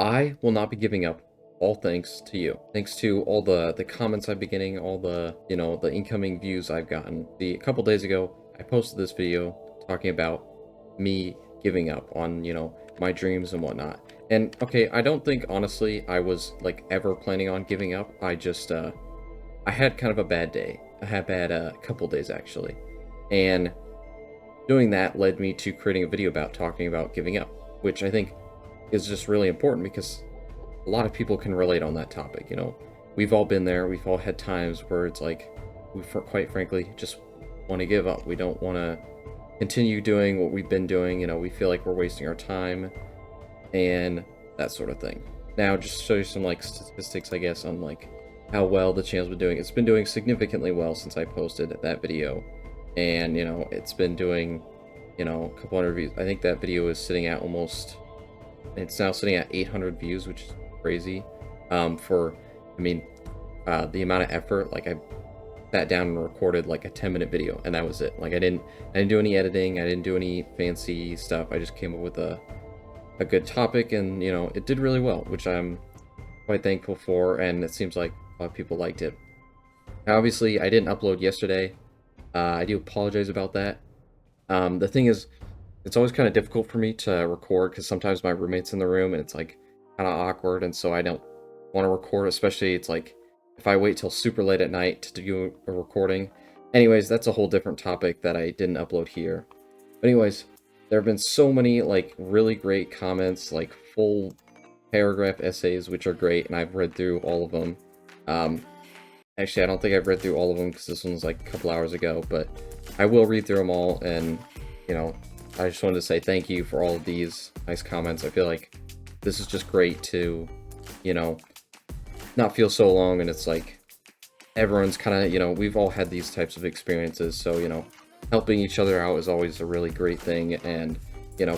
I will not be giving up, all thanks to you. Thanks to all the comments I've been getting, all the, the incoming views I've gotten. A couple days ago, I posted this video talking about me giving up on, my dreams and whatnot. And okay, I don't think honestly I was like ever planning on giving up. I just I had kind of a bad day. I had a bad couple days actually. And doing that led me to creating a video about talking about giving up, which I think is just really important because a lot of people can relate on that topic. We've all been there. We've all had times where it's like we, quite frankly, just want to give up. We don't want to continue doing what we've been doing. We feel like we're wasting our time and that sort of thing. Now, just to show you some like statistics, I guess, on like how well the channel's been doing. It's been doing significantly well since I posted that video, and it's been doing, a couple hundred views. I think that video is sitting at almost. It's now sitting at 800 views, which is crazy. The amount of effort, like I sat down and recorded like a 10-minute video, and that was it. Like I didn't do any editing, I didn't do any fancy stuff. I just came up with a good topic, and it did really well, which I'm quite thankful for, and it seems like a lot of people liked it. Now, obviously, I didn't upload yesterday. I do apologize about that. The thing is, it's always kind of difficult for me to record because sometimes my roommate's in the room and it's like kind of awkward, and so I don't want to record, especially it's like if I wait till super late at night to do a recording. Anyways, that's a whole different topic that I didn't upload here. But anyways, there have been so many like really great comments, like full paragraph essays, which are great, and I've read through all of them. Actually, I don't think I've read through all of them because this one's like a couple hours ago, but I will read through them all, and I just wanted to say thank you for all of these nice comments. I feel like this is just great to, not feel so alone, and it's like everyone's kind of, we've all had these types of experiences, so, helping each other out is always a really great thing, and,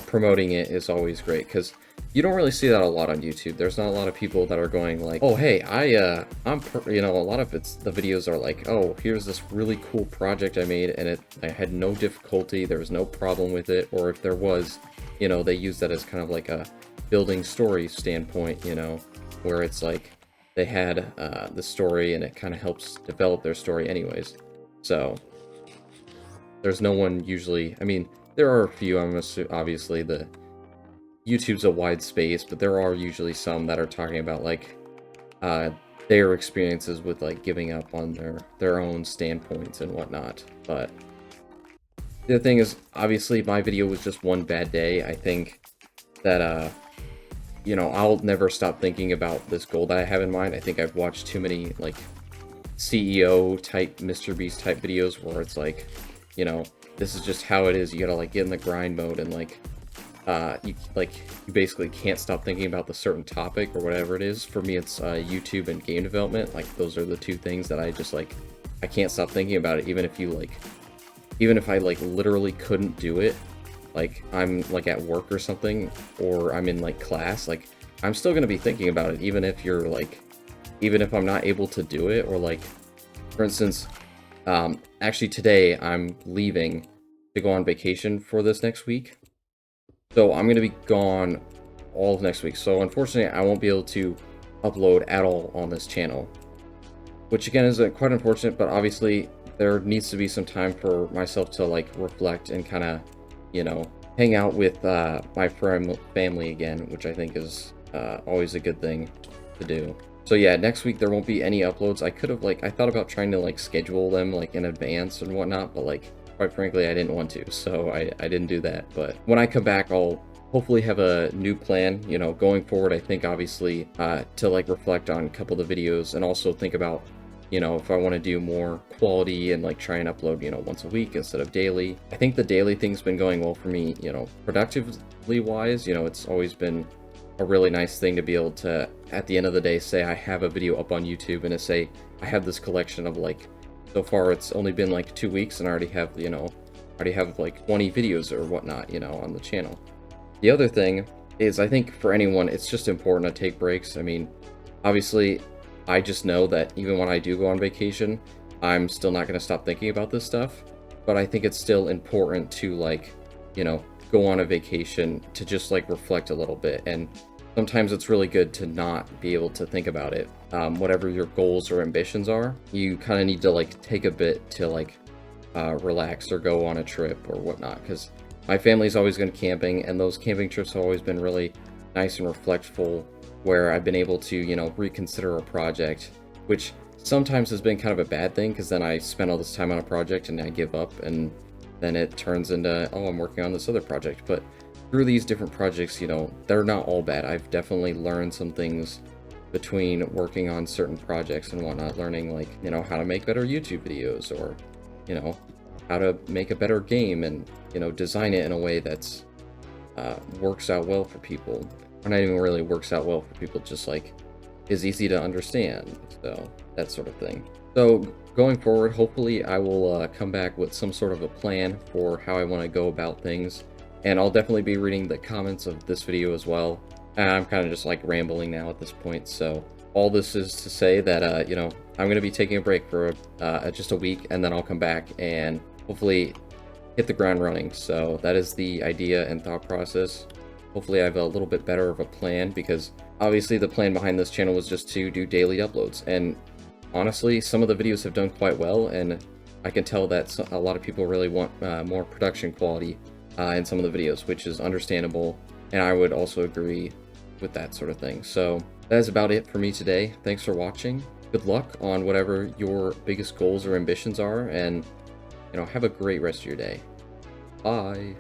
promoting it is always great, because you don't really see that a lot on YouTube. There's not a lot of people that are going like, oh, hey, a lot of the videos are like, oh, here's this really cool project I made, and I had no difficulty, there was no problem with it, or if there was, they use that as kind of like a building story standpoint, where it's like they had the story and it kind of helps develop their story anyways. So there's no one usually, there are a few, obviously YouTube's a wide space, but there are usually some that are talking about like their experiences with like giving up on their own standpoints and whatnot. But the thing is, obviously my video was just one bad day. I think that I'll never stop thinking about this goal that I have in mind. I think I've watched too many like CEO type MrBeast type videos where it's like, this is just how it is. You gotta like get in the grind mode, and like you basically can't stop thinking about the certain topic or whatever it is. For me, it's YouTube and game development. Like those are the two things that I just like, I can't stop thinking about it. Even if I like literally couldn't do it, like I'm like at work or something, or I'm in like class, like I'm still gonna be thinking about it, even if I'm not able to do it. Or like, for instance, actually today I'm leaving to go on vacation for this next week. So I'm going to be gone all of next week. So unfortunately, I won't be able to upload at all on this channel, which again is quite unfortunate, but obviously there needs to be some time for myself to like reflect and kind of, hang out with my family again, which I think is always a good thing to do. So yeah, next week there won't be any uploads. I thought about trying to like schedule them like in advance and whatnot, but like quite frankly I didn't want to, so I didn't do that. But when I come back, I'll hopefully have a new plan, going forward. I think obviously to like reflect on a couple of the videos, and also think about, if I want to do more quality and like try and upload, once a week instead of daily. I think the daily thing's been going well for me, productively wise. It's always been a really nice thing to be able to, at the end of the day, say I have a video up on YouTube, and to say I have this collection of like, so far it's only been like 2 weeks and I already have, like 20 videos or whatnot, on the channel. The other thing is, I think for anyone, it's just important to take breaks. Obviously, I just know that even when I do go on vacation, I'm still not going to stop thinking about this stuff. But I think it's still important to like, go on a vacation to just like reflect a little bit. And sometimes it's really good to not be able to think about it. Whatever your goals or ambitions are, you kind of need to like take a bit to like relax or go on a trip or whatnot. Because my family's always gone camping, and those camping trips have always been really nice and reflectful, where I've been able to, you know, reconsider a project, which sometimes has been kind of a bad thing, because then I spend all this time on a project and I give up, and then it turns into, oh, I'm working on this other project. But through these different projects, you know, they're not all bad. I've definitely learned some things between working on certain projects and whatnot, learning like, you know, how to make better YouTube videos, or, you know, how to make a better game and, you know, design it in a way that's works out well for people. Or not even really works out well for people, just like is easy to understand. So that sort of thing. So going forward, hopefully I will come back with some sort of a plan for how I want to go about things. And I'll definitely be reading the comments of this video as well. And I'm kind of just like rambling now at this point. So all this is to say that, you know, I'm going to be taking a break for just a week, and then I'll come back and hopefully hit the ground running. So that is the idea and thought process. Hopefully I have a little bit better of a plan, because obviously the plan behind this channel was just to do daily uploads. And honestly, some of the videos have done quite well, and I can tell that a lot of people really want more production quality in some of the videos, which is understandable, and I would also agree with that sort of thing. So that is about it for me today. Thanks for watching. Good luck on whatever your biggest goals or ambitions are, and, you know, have a great rest of your day. Bye.